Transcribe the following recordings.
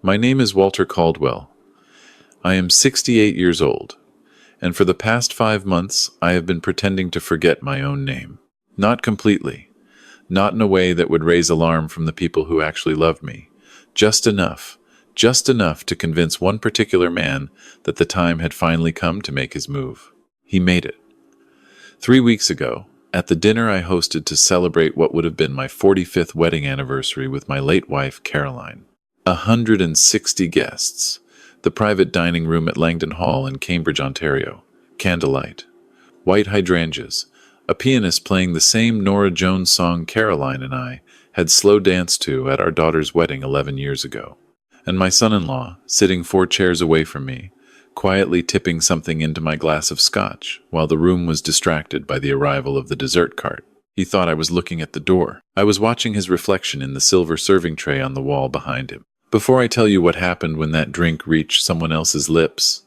My name is Walter Caldwell. I am 68 years old, and for the past 5 months I have been pretending to forget my own name. Not completely, not in a way that would raise alarm from the people who actually loved me. Just enough to convince one particular man that the time had finally come to make his move. He made it. 3 weeks ago, at the dinner I hosted to celebrate what would have been my 45th wedding anniversary with my late wife, Caroline. 160 guests. The private dining room at Langdon Hall in Cambridge, Ontario. Candlelight. White hydrangeas. A pianist playing the same Norah Jones song Caroline and I had slow danced to at our daughter's wedding 11 years ago. And my son-in-law, sitting 4 chairs away from me, quietly tipping something into my glass of Scotch while the room was distracted by the arrival of the dessert cart. He thought I was looking at the door. I was watching his reflection in the silver serving tray on the wall behind him. Before I tell you what happened when that drink reached someone else's lips,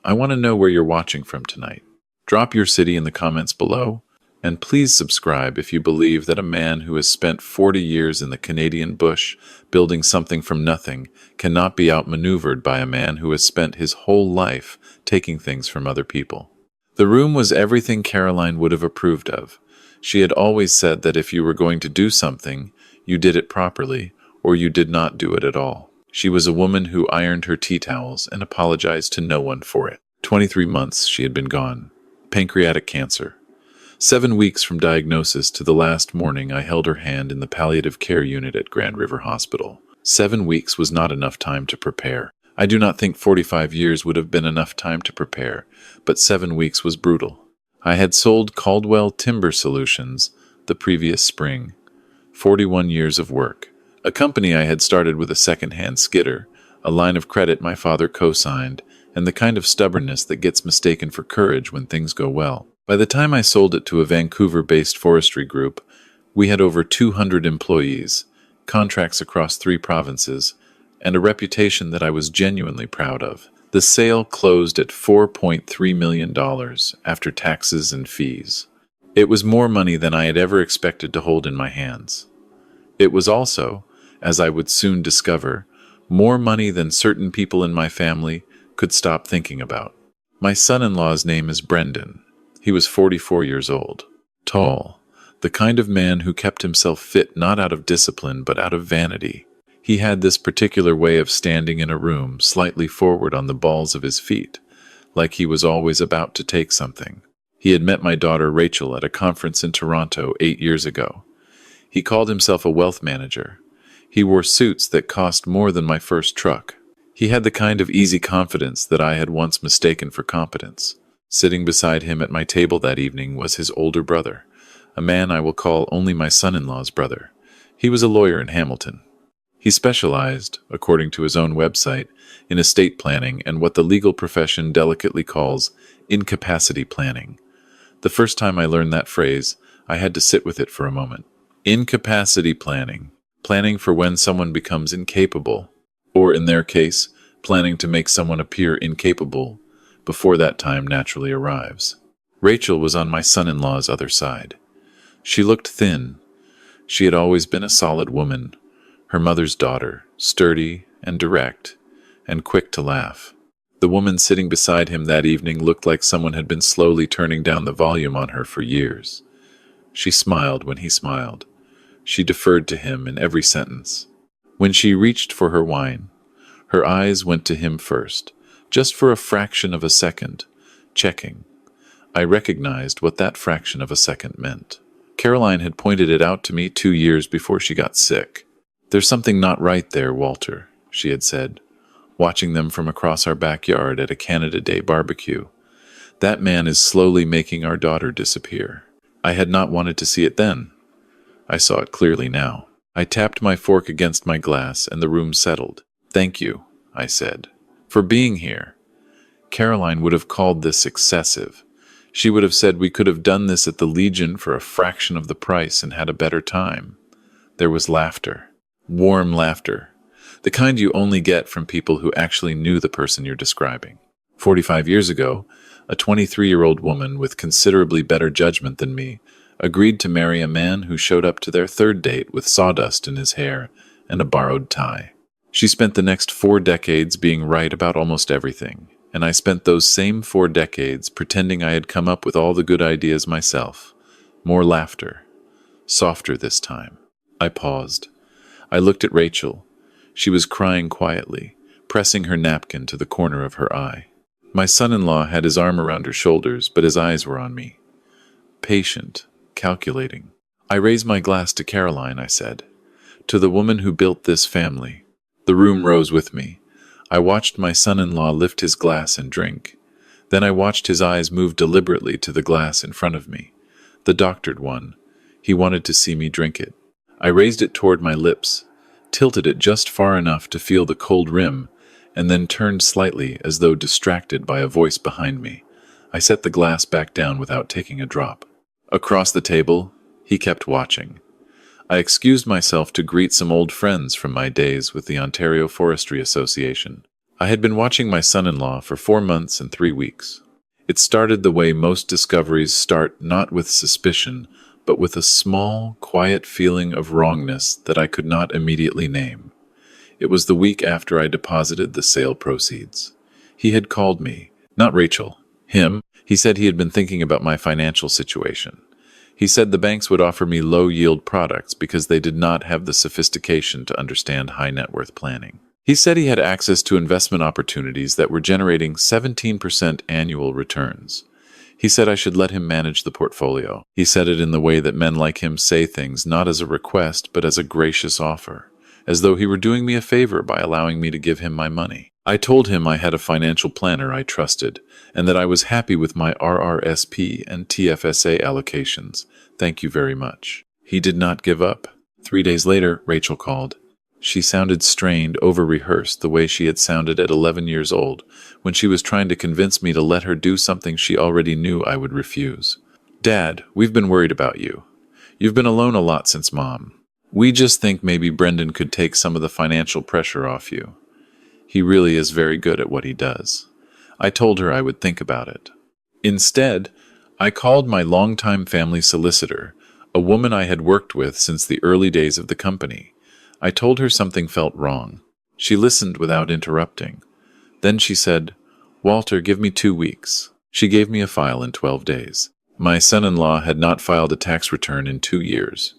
I want to know where you're watching from tonight. Drop your city in the comments below, and please subscribe if you believe that a man who has spent 40 years in the Canadian bush building something from nothing cannot be outmaneuvered by a man who has spent his whole life taking things from other people. The room was everything Caroline would have approved of. She had always said that if you were going to do something, you did it properly, or you did not do it at all. She was a woman who ironed her tea towels and apologized to no one for it. 23 months she had been gone. Pancreatic cancer. 7 weeks from diagnosis to the last morning I held her hand in the palliative care unit at Grand River Hospital. 7 weeks was not enough time to prepare. I do not think 45 years would have been enough time to prepare, but 7 weeks was brutal. I had sold Caldwell Timber Solutions the previous spring. 41 years of work. A company I had started with a second-hand skidder, a line of credit my father co-signed, and the kind of stubbornness that gets mistaken for courage when things go well. By the time I sold it to a Vancouver-based forestry group, we had over 200 employees, contracts across 3 provinces, and a reputation that I was genuinely proud of. The sale closed at $4.3 million after taxes and fees. It was more money than I had ever expected to hold in my hands. It was also, as I would soon discover, more money than certain people in my family could stop thinking about. My son-in-law's name is Brendan. He was 44 years old. Tall, the kind of man who kept himself fit not out of discipline but out of vanity. He had this particular way of standing in a room slightly forward on the balls of his feet, like he was always about to take something. He had met my daughter Rachel at a conference in Toronto 8 years ago. He called himself a wealth manager. He wore suits that cost more than my first truck. He had the kind of easy confidence that I had once mistaken for competence. Sitting beside him at my table that evening was his older brother, a man I will call only my son-in-law's brother. He was a lawyer in Hamilton. He specialized, according to his own website, in estate planning and what the legal profession delicately calls incapacity planning. The first time I learned that phrase, I had to sit with it for a moment. Incapacity planning. Planning for when someone becomes incapable, or in their case, planning to make someone appear incapable before that time naturally arrives. Rachel was on my son-in-law's other side. She looked thin. She had always been a solid woman, her mother's daughter, sturdy and direct, and quick to laugh. The woman sitting beside him that evening looked like someone had been slowly turning down the volume on her for years. She smiled when he smiled. She deferred to him in every sentence. When she reached for her wine, her eyes went to him first, just for a fraction of a second, checking. I recognized what that fraction of a second meant. Caroline had pointed it out to me 2 years before she got sick. "There's something not right there, Walter," she had said, watching them from across our backyard at a Canada Day barbecue. "That man is slowly making our daughter disappear." I had not wanted to see it then. I saw it clearly now. I tapped my fork against my glass and the room settled. "Thank you," I said, "for being here." Caroline would have called this excessive. She would have said we could have done this at the Legion for a fraction of the price and had a better time. There was laughter. Warm laughter. The kind you only get from people who actually knew the person you're describing. 45 years ago, a 23-year-old woman with considerably better judgment than me agreed to marry a man who showed up to their third date with sawdust in his hair and a borrowed tie. She spent the next 4 decades being right about almost everything, and I spent those same 4 decades pretending I had come up with all the good ideas myself. More laughter. Softer this time. I paused. I looked at Rachel. She was crying quietly, pressing her napkin to the corner of her eye. My son-in-law had his arm around her shoulders, but his eyes were on me. Patient, calculating. I raised my glass to Caroline, I said. To the woman who built this family. The room rose with me. I watched my son-in-law lift his glass and drink. Then I watched his eyes move deliberately to the glass in front of me. The doctored one. He wanted to see me drink it. I raised it toward my lips, tilted it just far enough to feel the cold rim, and then turned slightly as though distracted by a voice behind me. I set the glass back down without taking a drop. Across the table, he kept watching. I excused myself to greet some old friends from my days with the Ontario Forestry Association. I had been watching my son-in-law for 4 months and 3 weeks. It started the way most discoveries start, not with suspicion, but with a small, quiet feeling of wrongness that I could not immediately name. It was the week after I deposited the sale proceeds. He had called me, not Rachel, him. He said he had been thinking about my financial situation. He said the banks would offer me low-yield products because they did not have the sophistication to understand high-net-worth planning. He said he had access to investment opportunities that were generating 17% annual returns. He said I should let him manage the portfolio. He said it in the way that men like him say things not as a request but as a gracious offer, as though he were doing me a favor by allowing me to give him my money. I told him I had a financial planner I trusted, and that I was happy with my RRSP and TFSA allocations. Thank you very much. He did not give up. 3 days later, Rachel called. She sounded strained, over-rehearsed, the way she had sounded at 11 years old, when she was trying to convince me to let her do something she already knew I would refuse. Dad, we've been worried about you. You've been alone a lot since Mom. We just think maybe Brendan could take some of the financial pressure off you. He really is very good at what he does. I told her I would think about it. Instead, I called my longtime family solicitor, a woman I had worked with since the early days of the company. I told her something felt wrong. She listened without interrupting. Then she said, "Walter, give me 2 weeks." She gave me a file in 12 days. My son-in-law had not filed a tax return in 2 years.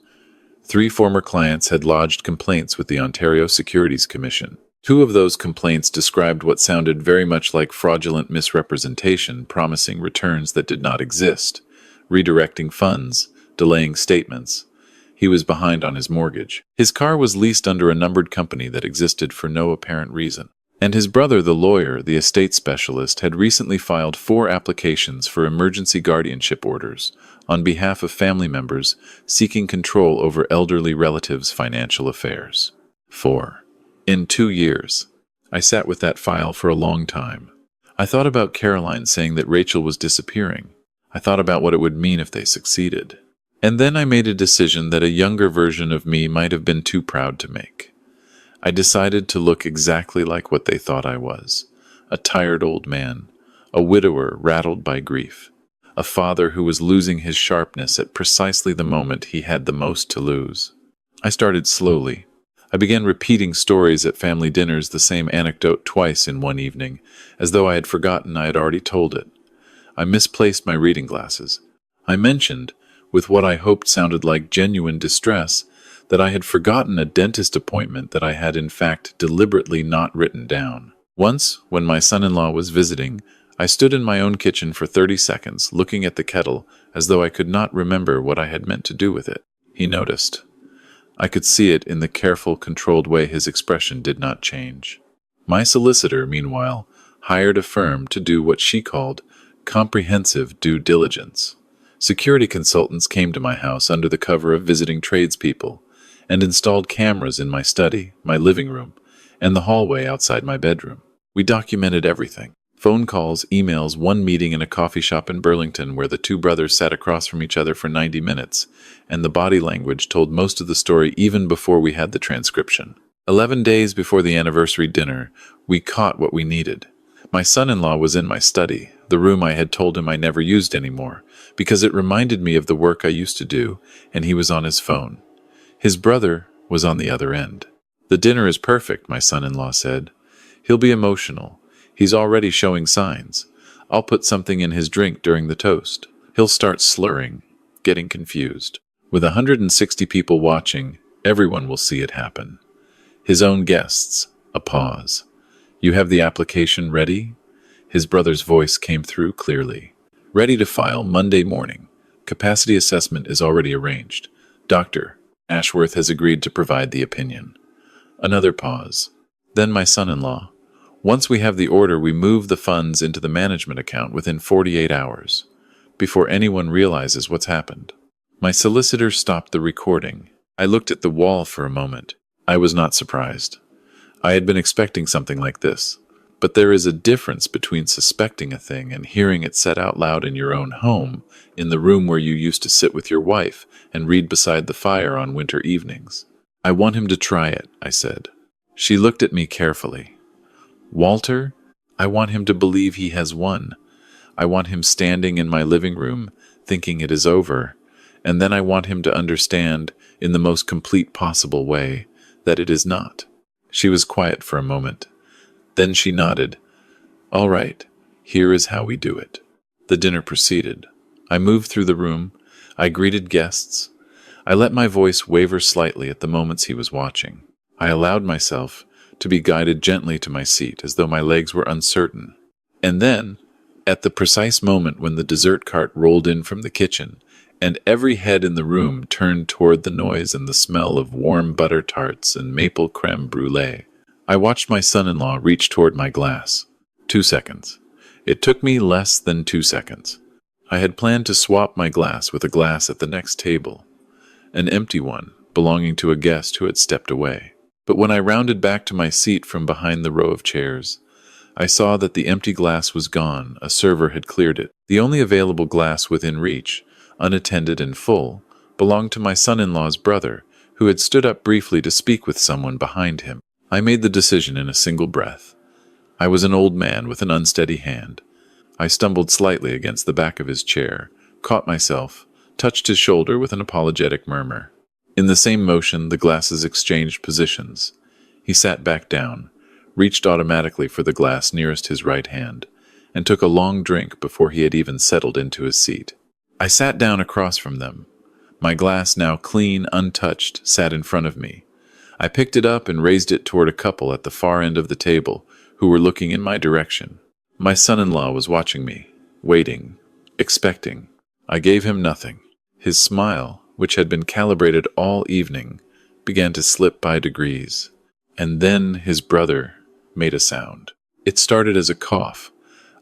3 former clients had lodged complaints with the Ontario Securities Commission. 2 of those complaints described what sounded very much like fraudulent misrepresentation, promising returns that did not exist, redirecting funds, delaying statements. He was behind on his mortgage. His car was leased under a numbered company that existed for no apparent reason. And his brother, the lawyer, the estate specialist, had recently filed 4 applications for emergency guardianship orders on behalf of family members seeking control over elderly relatives' financial affairs. 4. In 2 years. I sat with that file for a long time. I thought about Caroline saying that Rachel was disappearing. I thought about what it would mean if they succeeded. And then I made a decision that a younger version of me might have been too proud to make. I decided to look exactly like what they thought I was. A tired old man, a widower rattled by grief, a father who was losing his sharpness at precisely the moment he had the most to lose. I started slowly. I began repeating stories at family dinners, the same anecdote twice in one evening, as though I had forgotten I had already told it. I misplaced my reading glasses. I mentioned, with what I hoped sounded like genuine distress, that I had forgotten a dentist appointment that I had in fact deliberately not written down. Once, when my son-in-law was visiting, I stood in my own kitchen for 30 seconds, looking at the kettle as though I could not remember what I had meant to do with it. He noticed. I could see it in the careful, controlled way his expression did not change. My solicitor, meanwhile, hired a firm to do what she called comprehensive due diligence. Security consultants came to my house under the cover of visiting tradespeople and installed cameras in my study, my living room, and the hallway outside my bedroom. We documented everything. Phone calls, emails, one meeting in a coffee shop in Burlington where the 2 brothers sat across from each other for 90 minutes, and the body language told most of the story even before we had the transcription. 11 days before the anniversary dinner, we caught what we needed. My son-in-law was in my study, the room I had told him I never used anymore, because it reminded me of the work I used to do, and he was on his phone. His brother was on the other end. "The dinner is perfect," my son-in-law said. "He'll be emotional. He's already showing signs. I'll put something in his drink during the toast. He'll start slurring, getting confused. With 160 people watching, everyone will see it happen." His own guests. A pause. "You have the application ready?" His brother's voice came through clearly. "Ready to file Monday morning. Capacity assessment is already arranged. Dr. Ashworth has agreed to provide the opinion." Another pause. Then my son-in-law. "Once we have the order, we move the funds into the management account within 48 hours, before anyone realizes what's happened." My solicitor stopped the recording. I looked at the wall for a moment. I was not surprised. I had been expecting something like this. But there is a difference between suspecting a thing and hearing it said out loud in your own home, in the room where you used to sit with your wife and read beside the fire on winter evenings. "I want him to try it," I said. She looked at me carefully. "Walter, I want him to believe he has won. I want him standing in my living room, thinking it is over, and then I want him to understand, in the most complete possible way, that it is not." She was quiet for a moment. Then she nodded. "All right, here is how we do it." The dinner proceeded. I moved through the room. I greeted guests. I let my voice waver slightly at the moments he was watching. I allowed myself to be guided gently to my seat, as though my legs were uncertain. And then, at the precise moment when the dessert cart rolled in from the kitchen, and every head in the room turned toward the noise and the smell of warm butter tarts and maple creme brulee, I watched my son-in-law reach toward my glass. 2 seconds. It took me less than 2 seconds. I had planned to swap my glass with a glass at the next table, an empty one belonging to a guest who had stepped away. But when I rounded back to my seat from behind the row of chairs, I saw that the empty glass was gone. A server had cleared it. The only available glass within reach, unattended and full, belonged to my son-in-law's brother, who had stood up briefly to speak with someone behind him. I made the decision in a single breath. I was an old man with an unsteady hand. I stumbled slightly against the back of his chair, caught myself, touched his shoulder with an apologetic murmur. In the same motion, the glasses exchanged positions. He sat back down, reached automatically for the glass nearest his right hand, and took a long drink before he had even settled into his seat. I sat down across from them. My glass, now clean, untouched, sat in front of me. I picked it up and raised it toward a couple at the far end of the table, who were looking in my direction. My son-in-law was watching me, waiting, expecting. I gave him nothing. His smile, which had been calibrated all evening, began to slip by degrees. And then his brother made a sound. It started as a cough,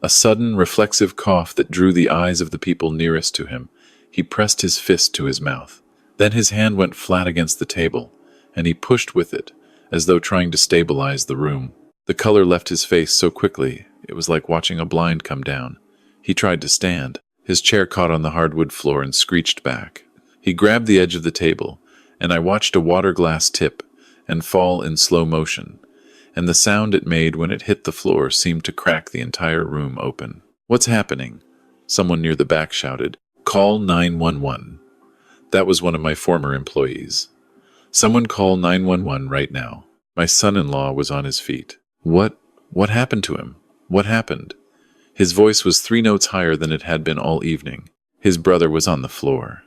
a sudden, reflexive cough that drew the eyes of the people nearest to him. He pressed his fist to his mouth. Then his hand went flat against the table, and he pushed with it, as though trying to stabilize the room. The color left his face so quickly, it was like watching a blind come down. He tried to stand. His chair caught on the hardwood floor and screeched back. He grabbed the edge of the table, and I watched a water glass tip and fall in slow motion, and the sound it made when it hit the floor seemed to crack the entire room open. "What's happening?" Someone near the back shouted. "Call 911. That was one of my former employees. "Someone call 911 right now." My son-in-law was on his feet. What happened to him? What happened?" His voice was 3 notes higher than it had been all evening. His brother was on the floor.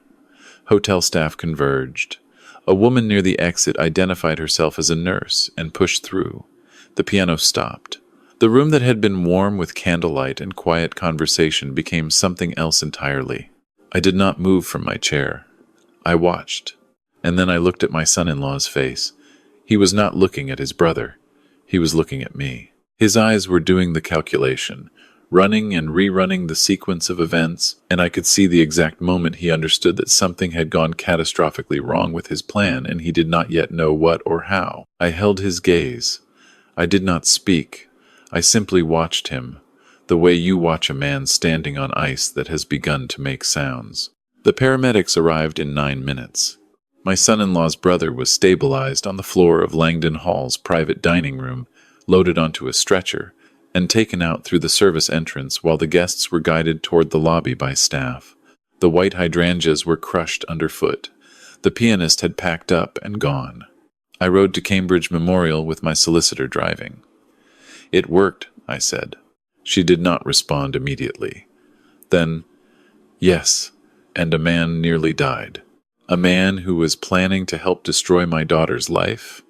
Hotel staff converged. A woman near the exit identified herself as a nurse and pushed through. The piano stopped. The room that had been warm with candlelight and quiet conversation became something else entirely. I did not move from my chair. I watched, and then I looked at my son-in-law's face. He was not looking at his brother. He was looking at me. His eyes were doing the calculation, running and rerunning the sequence of events, and I could see the exact moment he understood that something had gone catastrophically wrong with his plan, and he did not yet know what or how. I held his gaze. I did not speak. I simply watched him, the way you watch a man standing on ice that has begun to make sounds. The paramedics arrived in 9 minutes. My son-in-law's brother was stabilized on the floor of Langdon Hall's private dining room, loaded onto a stretcher, and taken out through the service entrance while the guests were guided toward the lobby by staff. The white hydrangeas were crushed underfoot. The pianist had packed up and gone. I rode to Cambridge Memorial with my solicitor driving. It worked, I said. She did not respond immediately. Then, yes, and a man nearly died. A man who was planning to help destroy my daughter's life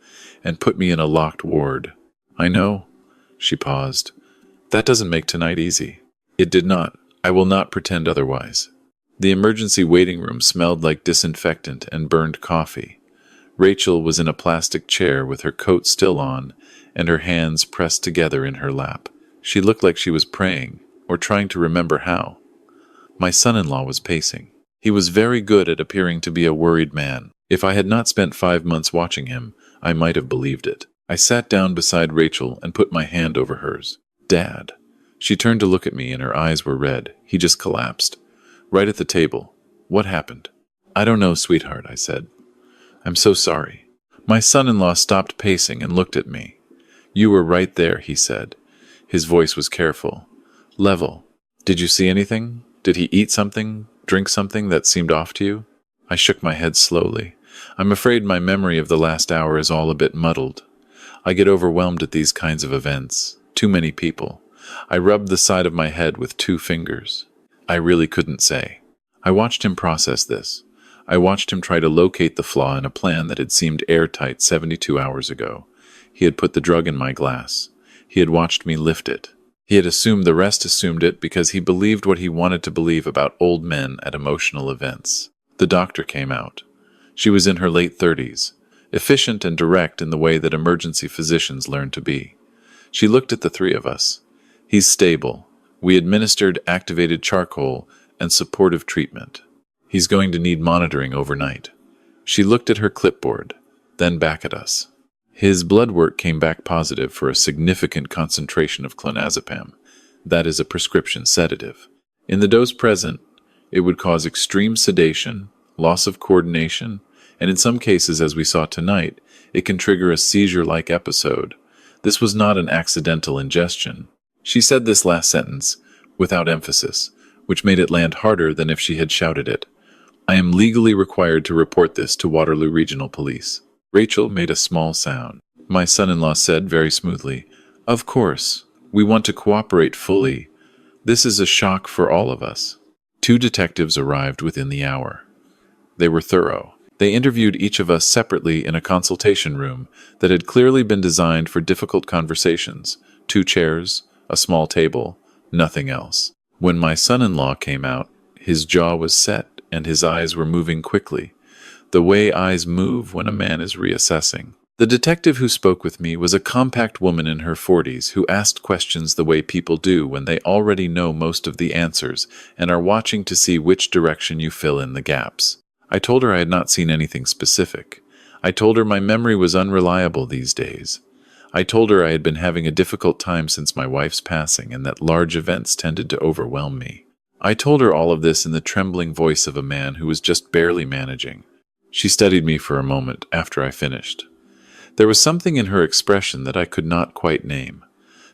and put me in a locked ward. I know, she paused. That doesn't make tonight easy. It did not. I will not pretend otherwise. The emergency waiting room smelled like disinfectant and burned coffee. Rachel was in a plastic chair with her coat still on and her hands pressed together in her lap. She looked like she was praying, or trying to remember how. My son-in-law was pacing. He was very good at appearing to be a worried man. If I had not spent 5 months watching him, I might have believed it. I sat down beside Rachel and put my hand over hers. Dad. She turned to look at me and her eyes were red. He just collapsed. Right at the table. What happened? I don't know, sweetheart, I said. I'm so sorry. My son-in-law stopped pacing and looked at me. You were right there, he said. His voice was careful. Level. Did you see anything? Did he eat something, drink something that seemed off to you? I shook my head slowly. I'm afraid my memory of the last hour is all a bit muddled. I get overwhelmed at these kinds of events. Too many people. I rubbed the side of my head with 2 fingers. I really couldn't say. I watched him process this. I watched him try to locate the flaw in a plan that had seemed airtight 72 hours ago. He had put the drug in my glass. He had watched me lift it. He had assumed the rest assumed it because he believed what he wanted to believe about old men at emotional events. The doctor came out. She was in her late 30s, efficient and direct in the way that emergency physicians learn to be. She looked at the 3 of us. He's stable. We administered activated charcoal and supportive treatment. He's going to need monitoring overnight. She looked at her clipboard, then back at us. His blood work came back positive for a significant concentration of clonazepam. That is a prescription sedative. In the dose present, it would cause extreme sedation, loss of coordination, and in some cases, as we saw tonight, it can trigger a seizure-like episode. This was not an accidental ingestion. She said this last sentence, without emphasis, which made it land harder than if she had shouted it. I am legally required to report this to Waterloo Regional Police. Rachel made a small sound. My son-in-law said very smoothly, Of course, we want to cooperate fully. This is a shock for all of us. 2 detectives arrived within the hour. They were thorough. They interviewed each of us separately in a consultation room that had clearly been designed for difficult conversations. 2 chairs, a small table, nothing else. When my son-in-law came out, his jaw was set and his eyes were moving quickly, the way eyes move when a man is reassessing. The detective who spoke with me was a compact woman in her 40s who asked questions the way people do when they already know most of the answers and are watching to see which direction you fill in the gaps. I told her I had not seen anything specific. I told her my memory was unreliable these days. I told her I had been having a difficult time since my wife's passing and that large events tended to overwhelm me. I told her all of this in the trembling voice of a man who was just barely managing. She studied me for a moment after I finished. There was something in her expression that I could not quite name.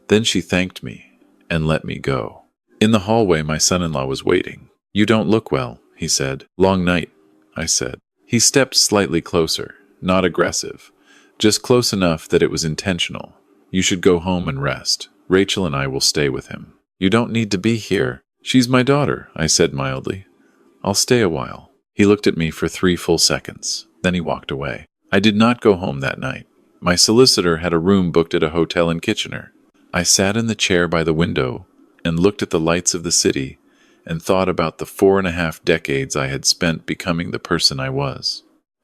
Then she thanked me and let me go. In the hallway, my son-in-law was waiting. You don't look well, he said. Long night, I said. He stepped slightly closer, not aggressive, just close enough that it was intentional. You should go home and rest. Rachel and I will stay with him. You don't need to be here. She's my daughter, I said mildly. I'll stay a while. He looked at me for 3 full seconds. Then he walked away. I did not go home that night. My solicitor had a room booked at a hotel in Kitchener. I sat in the chair by the window and looked at the lights of the city and thought about the 4.5 decades I had spent becoming the person I was.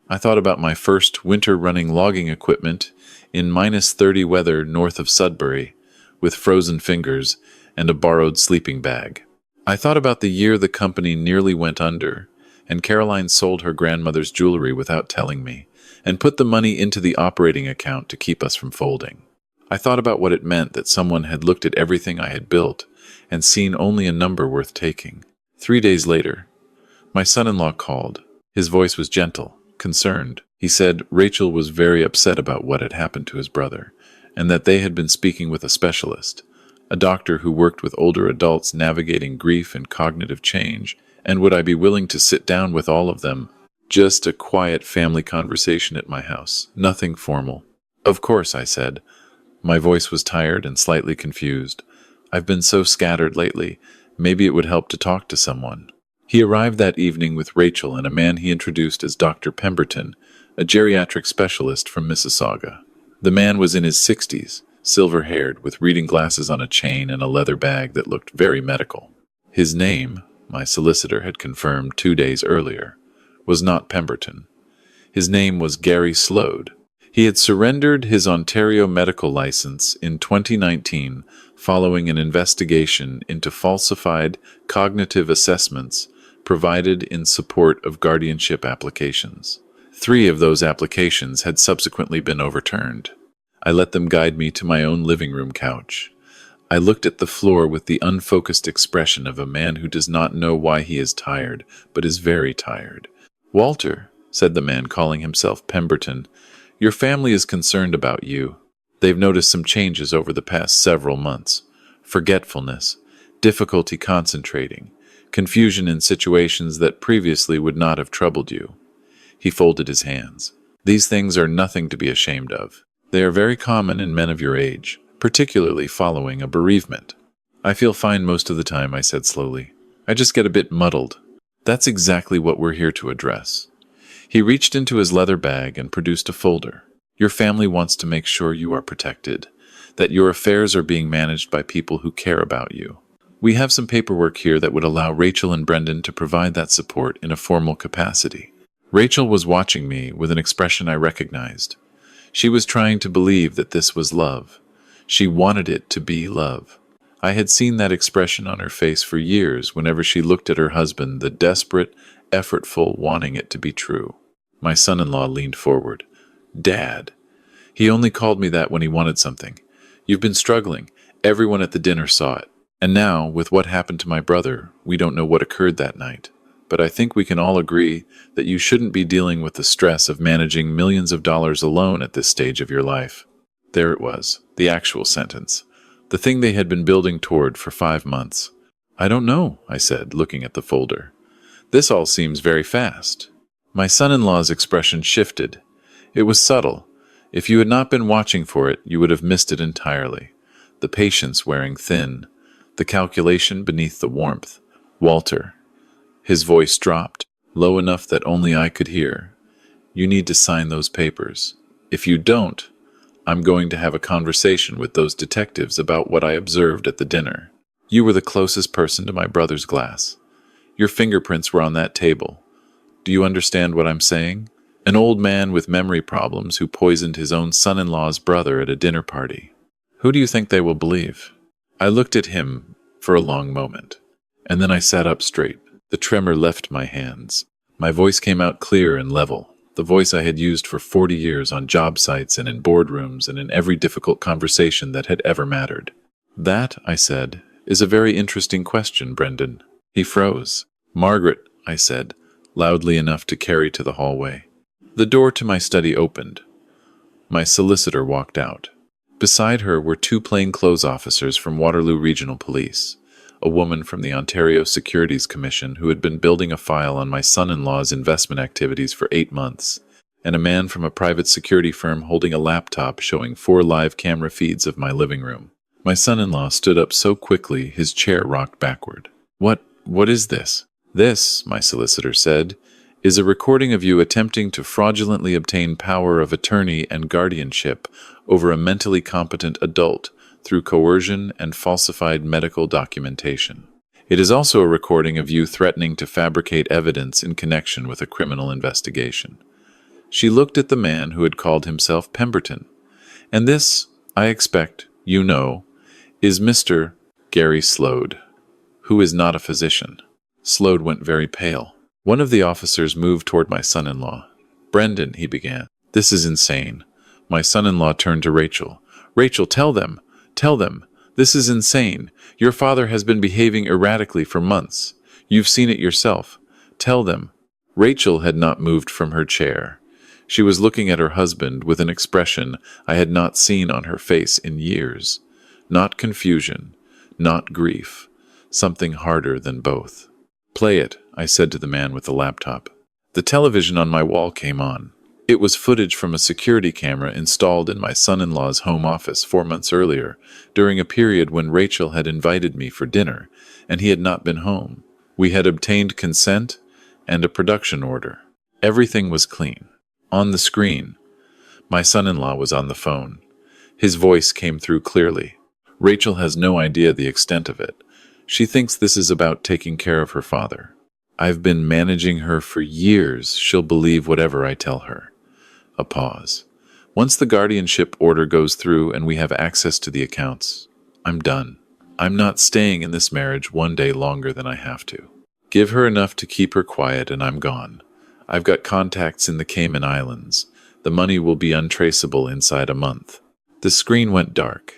I thought about my first winter running logging equipment in -30 weather north of Sudbury with frozen fingers and a borrowed sleeping bag. I thought about the year the company nearly went under and Caroline sold her grandmother's jewelry without telling me, and put the money into the operating account to keep us from folding. I thought about what it meant that someone had looked at everything I had built and seen only a number worth taking. 3 days later, my son-in-law called. His voice was gentle, concerned. He said Rachel was very upset about what had happened to his brother, and that they had been speaking with a specialist, a doctor who worked with older adults navigating grief and cognitive change, and would I be willing to sit down with all of them Just a quiet family conversation at my house, nothing formal. Of course, I said. My voice was tired and slightly confused. I've been so scattered lately. Maybe it would help to talk to someone. He arrived that evening with Rachel and a man he introduced as Dr. Pemberton, a geriatric specialist from Mississauga. The man was in his 60s, silver-haired, with reading glasses on a chain and a leather bag that looked very medical. His name, my solicitor had confirmed 2 days earlier, was not Pemberton. His name was Gary Slode. He had surrendered his Ontario medical license in 2019 following an investigation into falsified cognitive assessments provided in support of guardianship applications. 3 of those applications had subsequently been overturned. I let them guide me to my own living room couch. I looked at the floor with the unfocused expression of a man who does not know why he is tired, but is very tired. "Walter," said the man calling himself Pemberton, "your family is concerned about you. They've noticed some changes over the past several months. Forgetfulness, difficulty concentrating, confusion in situations that previously would not have troubled you." He folded his hands. "These things are nothing to be ashamed of. They are very common in men of your age, particularly following a bereavement." "I feel fine most of the time," I said slowly. "I just get a bit muddled." "That's exactly what we're here to address." He reached into his leather bag and produced a folder. "Your family wants to make sure you are protected, that your affairs are being managed by people who care about you. We have some paperwork here that would allow Rachel and Brendan to provide that support in a formal capacity." Rachel was watching me with an expression I recognized. She was trying to believe that this was love. She wanted it to be love. I had seen that expression on her face for years whenever she looked at her husband, the desperate, effortful wanting it to be true. My son-in-law leaned forward. "Dad." He only called me that when he wanted something. "You've been struggling. Everyone at the dinner saw it. And now, with what happened to my brother, we don't know what occurred that night. But I think we can all agree that you shouldn't be dealing with the stress of managing millions of dollars alone at this stage of your life." There it was, the actual sentence. The thing they had been building toward for 5 months. "I don't know," I said, looking at the folder. "This all seems very fast." My son-in-law's expression shifted. It was subtle. If you had not been watching for it, you would have missed it entirely. The patience wearing thin. The calculation beneath the warmth. "Walter." His voice dropped, low enough that only I could hear. "You need to sign those papers. If you don't, I'm going to have a conversation with those detectives about what I observed at the dinner. You were the closest person to my brother's glass. Your fingerprints were on that table. Do you understand what I'm saying? An old man with memory problems who poisoned his own son-in-law's brother at a dinner party. Who do you think they will believe?" I looked at him for a long moment, and then I sat up straight. The tremor left my hands. My voice came out clear and level, the voice I had used for 40 years on job sites and in boardrooms and in every difficult conversation that had ever mattered. "That," I said, "is a very interesting question, Brendan." He froze. "Margaret," I said, loudly enough to carry to the hallway. The door to my study opened. My solicitor walked out. Beside her were 2 plainclothes officers from Waterloo Regional Police, a woman from the Ontario Securities Commission who had been building a file on my son-in-law's investment activities for 8 months, and a man from a private security firm holding a laptop showing 4 live camera feeds of my living room. My son-in-law stood up so quickly his chair rocked backward. What is this?" "This," my solicitor said, "is a recording of you attempting to fraudulently obtain power of attorney and guardianship over a mentally competent adult through coercion and falsified medical documentation. It is also a recording of you threatening to fabricate evidence in connection with a criminal investigation." She looked at the man who had called himself Pemberton. "And this, I expect, you know, is Mr. Gary Slode, who is not a physician." Slode went very pale. One of the officers moved toward my son-in-law. "Brendan," he began, "this is insane." My son-in-law turned to Rachel. "Rachel, tell them. Tell them. This is insane. Your father has been behaving erratically for months. You've seen it yourself. Tell them." Rachel had not moved from her chair. She was looking at her husband with an expression I had not seen on her face in years. Not confusion, not grief, something harder than both. "Play it," I said to the man with the laptop. The television on my wall came on. It was footage from a security camera installed in my son-in-law's home office 4 months earlier, during a period when Rachel had invited me for dinner, and he had not been home. We had obtained consent and a production order. Everything was clean. On the screen, my son-in-law was on the phone. His voice came through clearly. Rachel has no idea the extent of it. She thinks this is about taking care of her father. I've been managing her for years. She'll believe whatever I tell her. A pause. Once the guardianship order goes through and we have access to the accounts, I'm done. I'm not staying in this marriage one day longer than I have to. Give her enough to keep her quiet and I'm gone. I've got contacts in the Cayman Islands. The money will be untraceable inside a month. The screen went dark.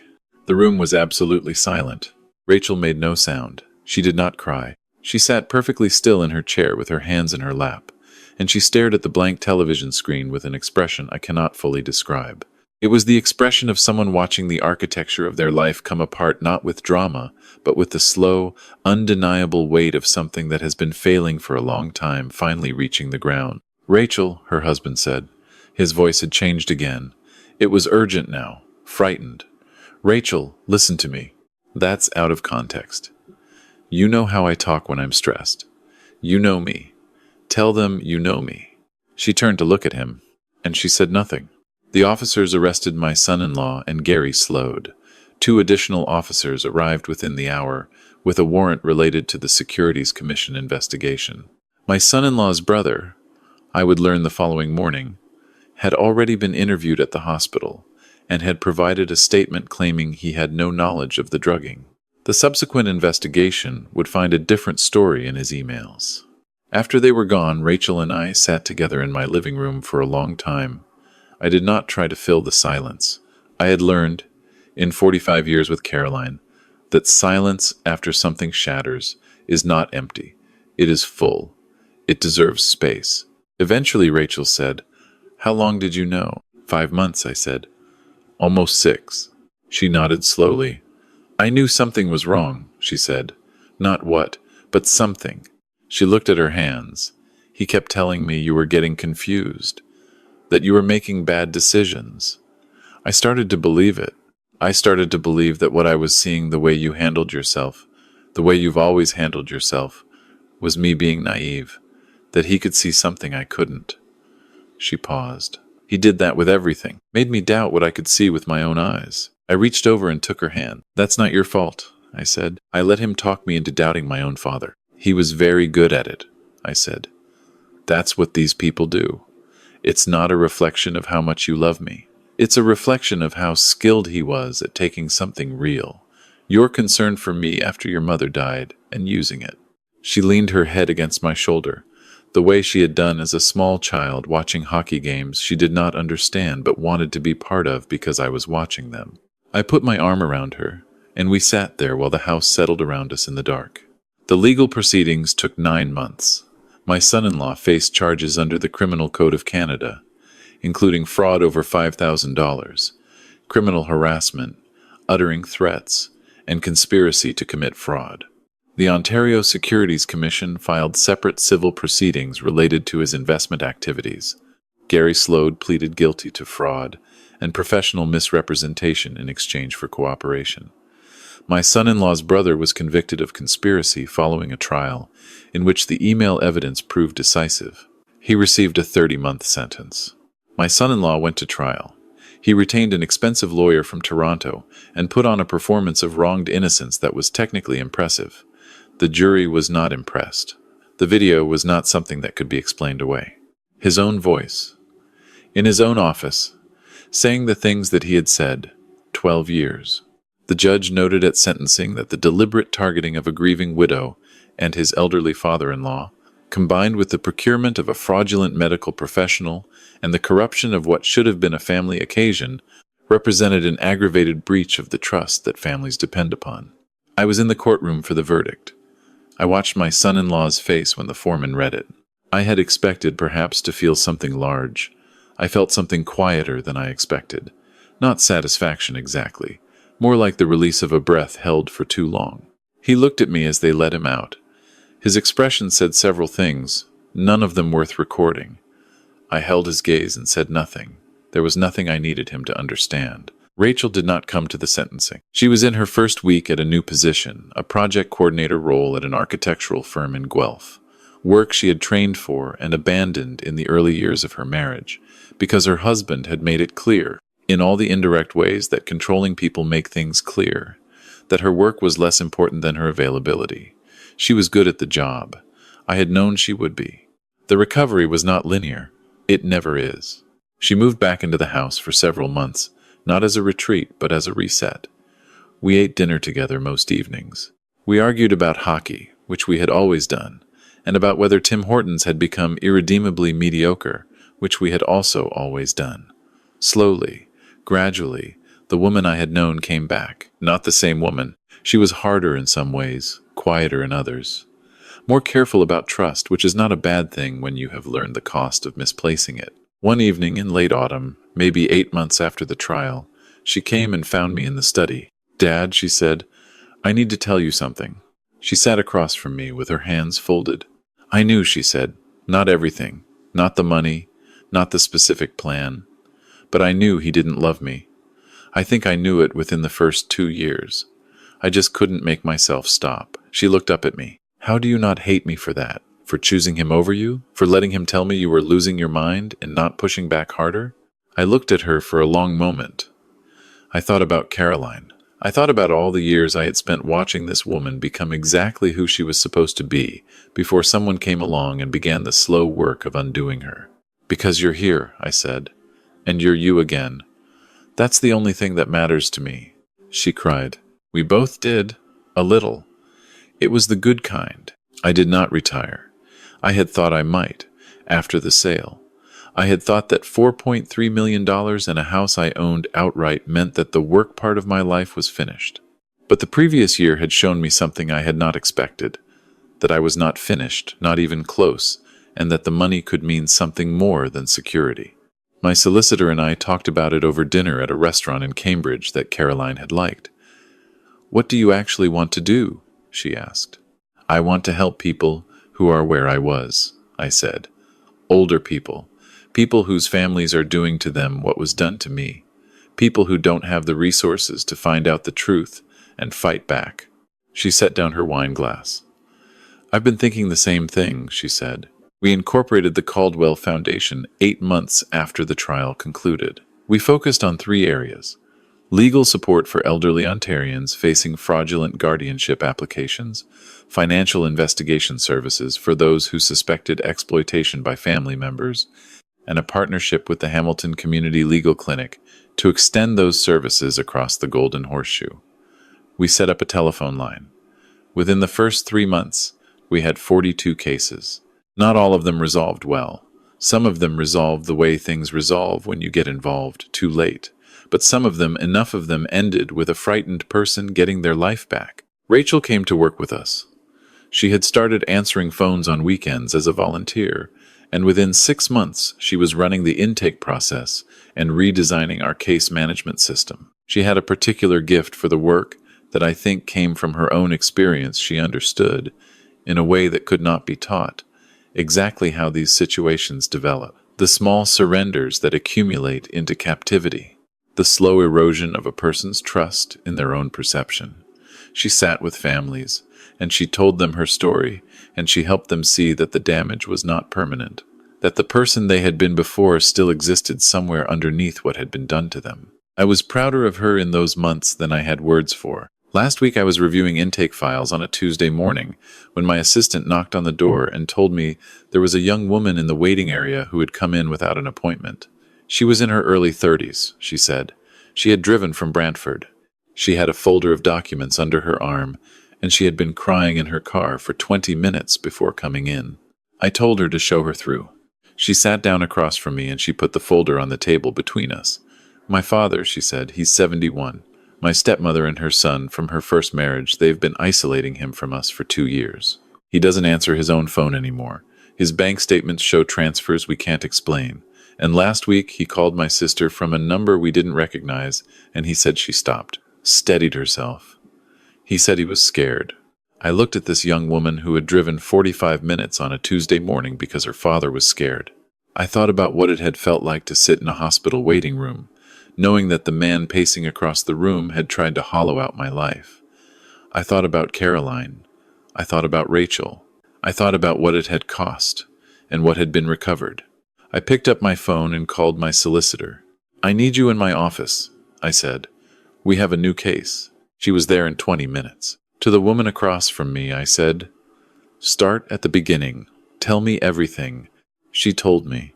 The room was absolutely silent. Rachel made no sound. She did not cry. She sat perfectly still in her chair with her hands in her lap, and she stared at the blank television screen with an expression I cannot fully describe. It was the expression of someone watching the architecture of their life come apart not with drama, but with the slow, undeniable weight of something that has been failing for a long time finally reaching the ground. "Rachel," her husband said. His voice had changed again. It was urgent now, frightened. "Rachel, listen to me." That's out of context. You know how I talk when I'm stressed. You know me. Tell them you know me. She turned to look at him, and she said nothing. The officers arrested my son-in-law, and Gary slowed. 2 additional officers arrived within the hour, with a warrant related to the Securities Commission investigation. My son-in-law's brother, I would learn the following morning, had already been interviewed at the hospital, and had provided a statement claiming he had no knowledge of the drugging. The subsequent investigation would find a different story in his emails. After they were gone, Rachel and I sat together in my living room for a long time. I did not try to fill the silence. I had learned, in 45 years with Caroline, that silence after something shatters is not empty. It is full. It deserves space. Eventually, Rachel said, "How long did you know?" 5 months, I said. "Almost 6. She nodded slowly. "I knew something was wrong," she said. "Not what, but something." She looked at her hands. "He kept telling me you were getting confused, that you were making bad decisions." I started to believe it. I started to believe that what I was seeing, the way you handled yourself, the way you've always handled yourself, was me being naive, that he could see something I couldn't. She paused. He did that with everything, made me doubt what I could see with my own eyes. I reached over and took her hand. "That's not your fault," I said. "I let him talk me into doubting my own father. He was very good at it," I said. "That's what these people do. It's not a reflection of how much you love me. It's a reflection of how skilled he was at taking something real, your concern for me after your mother died, and using it." She leaned her head against my shoulder, the way she had done as a small child watching hockey games she did not understand but wanted to be part of because I was watching them. I put my arm around her, and we sat there while the house settled around us in the dark. The legal proceedings took 9 months. My son-in-law faced charges under the Criminal Code of Canada, including fraud over $5,000, criminal harassment, uttering threats, and conspiracy to commit fraud. The Ontario Securities Commission filed separate civil proceedings related to his investment activities. Gary Slode pleaded guilty to fraud and professional misrepresentation in exchange for cooperation. My son-in-law's brother was convicted of conspiracy following a trial in which the email evidence proved decisive. He received a 30-month sentence. My son-in-law went to trial. He retained an expensive lawyer from Toronto and put on a performance of wronged innocence that was technically impressive. The jury was not impressed. The video was not something that could be explained away. His own voice, in his own office, saying the things that he had said, 12 years. The judge noted at sentencing that the deliberate targeting of a grieving widow and his elderly father-in-law, combined with the procurement of a fraudulent medical professional and the corruption of what should have been a family occasion, represented an aggravated breach of the trust that families depend upon. I was in the courtroom for the verdict. I watched my son-in-law's face when the foreman read it. I had expected perhaps to feel something large. I felt something quieter than I expected. Not satisfaction exactly, more like the release of a breath held for too long. He looked at me as they let him out. His expression said several things, None of them worth recording. I held his gaze and said nothing. There was nothing I needed him to understand. Rachel did not come to the sentencing. She was in her first week at a new position, a project coordinator role at an architectural firm in Guelph, work she had trained for and abandoned in the early years of her marriage, because her husband had made it clear, in all the indirect ways that controlling people make things clear, that her work was less important than her availability. She was good at the job. I had known she would be. The recovery was not linear. It never is. She moved back into the house for several months, not as a retreat, but as a reset. We ate dinner together most evenings. We argued about hockey, which we had always done, and about whether Tim Hortons had become irredeemably mediocre, which we had also always done. Slowly, gradually, the woman I had known came back. Not the same woman. She was harder in some ways, quieter in others. More careful about trust, which is not a bad thing when you have learned the cost of misplacing it. One evening in late autumn, maybe 8 months after the trial, she came and found me in the study. "Dad," she said, "I need to tell you something." She sat across from me with her hands folded. "I knew," she said, "not everything, not the money, not the specific plan, but I knew he didn't love me. I think I knew it within the first 2 years. I just couldn't make myself stop." She looked up at me. "How do you not hate me for that? For choosing him over you? For letting him tell me you were losing your mind and not pushing back harder?" I looked at her for a long moment. I thought about Caroline. I thought about all the years I had spent watching this woman become exactly who she was supposed to be before someone came along and began the slow work of undoing her. "Because you're here," I said, "and you're you again. That's the only thing that matters to me." She cried. We both did. A little. It was the good kind. I did not retire. I had thought I might, after the sale. I had thought that $4.3 million and a house I owned outright meant that the work part of my life was finished. But the previous year had shown me something I had not expected, that I was not finished, not even close, and that the money could mean something more than security. My solicitor and I talked about it over dinner at a restaurant in Cambridge that Caroline had liked. "What do you actually want to do?" she asked. "I want to help people who are where I was," I said. "Older people. People whose families are doing to them what was done to me. People who don't have the resources to find out the truth and fight back." She set down her wine glass. "I've been thinking the same thing," she said. We incorporated the Caldwell Foundation 8 months after the trial concluded. We focused on 3 areas: legal support for elderly Ontarians facing fraudulent guardianship applications, financial investigation services for those who suspected exploitation by family members, and a partnership with the Hamilton Community Legal Clinic to extend those services across the Golden Horseshoe. We set up a telephone line. Within the first 3 months, we had 42 cases. Not all of them resolved well. Some of them resolved the way things resolve when you get involved too late. But some of them, enough of them, ended with a frightened person getting their life back. Rachel came to work with us. She had started answering phones on weekends as a volunteer, and within 6 months she was running the intake process and redesigning our case management system. She had a particular gift for the work that I think came from her own experience. She understood, in a way that could not be taught, exactly how these situations develop, the small surrenders that accumulate into captivity, the slow erosion of a person's trust in their own perception. She sat with families, and she told them her story, and she helped them see that the damage was not permanent, that the person they had been before still existed somewhere underneath what had been done to them. I was prouder of her in those months than I had words for. Last week I was reviewing intake files on a Tuesday morning when my assistant knocked on the door and told me there was a young woman in the waiting area who had come in without an appointment. She was in her early 30s, she said. She had driven from Brantford. She had a folder of documents under her arm, and she had been crying in her car for 20 minutes before coming in. I told her to show her through. She sat down across from me and she put the folder on the table between us. "My father," she said, "he's 71. My stepmother and her son from her first marriage, they've been isolating him from us for 2 years. He doesn't answer his own phone anymore. His bank statements show transfers we can't explain. And last week he called my sister from a number we didn't recognize, and he said she stopped, steadied herself. He said he was scared. I looked at this young woman who had driven 45 minutes on a Tuesday morning because her father was scared. I thought about what it had felt like to sit in a hospital waiting room, knowing that the man pacing across the room had tried to hollow out my life. I thought about Caroline. I thought about Rachel. I thought about what it had cost and what had been recovered. I picked up my phone and called my solicitor. "I need you in my office," I said. "We have a new case." She was there in 20 minutes. To the woman across from me, I said, "Start at the beginning. Tell me everything." She told me.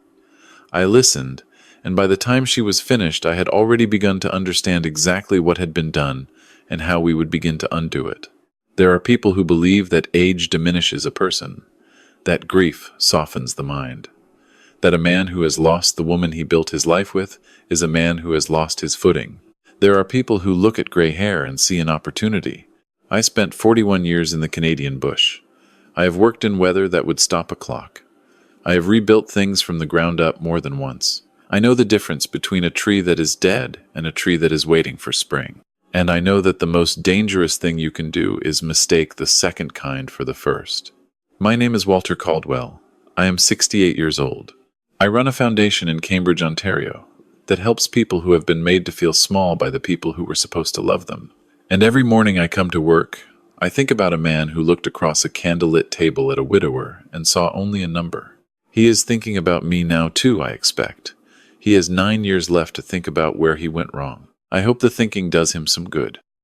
I listened, and by the time she was finished, I had already begun to understand exactly what had been done and how we would begin to undo it. There are people who believe that age diminishes a person, that grief softens the mind, that a man who has lost the woman he built his life with is a man who has lost his footing. There are people who look at gray hair and see an opportunity. I spent 41 years in the Canadian bush. I have worked in weather that would stop a clock. I have rebuilt things from the ground up more than once. I know the difference between a tree that is dead and a tree that is waiting for spring. And I know that the most dangerous thing you can do is mistake the second kind for the first. My name is Walter Caldwell. I am 68 years old. I run a foundation in Cambridge, Ontario, that helps people who have been made to feel small by the people who were supposed to love them. And every morning I come to work, I think about a man who looked across a candlelit table at a widower and saw only a number. He is thinking about me now too, I expect. He has 9 years left to think about where he went wrong. I hope the thinking does him some good.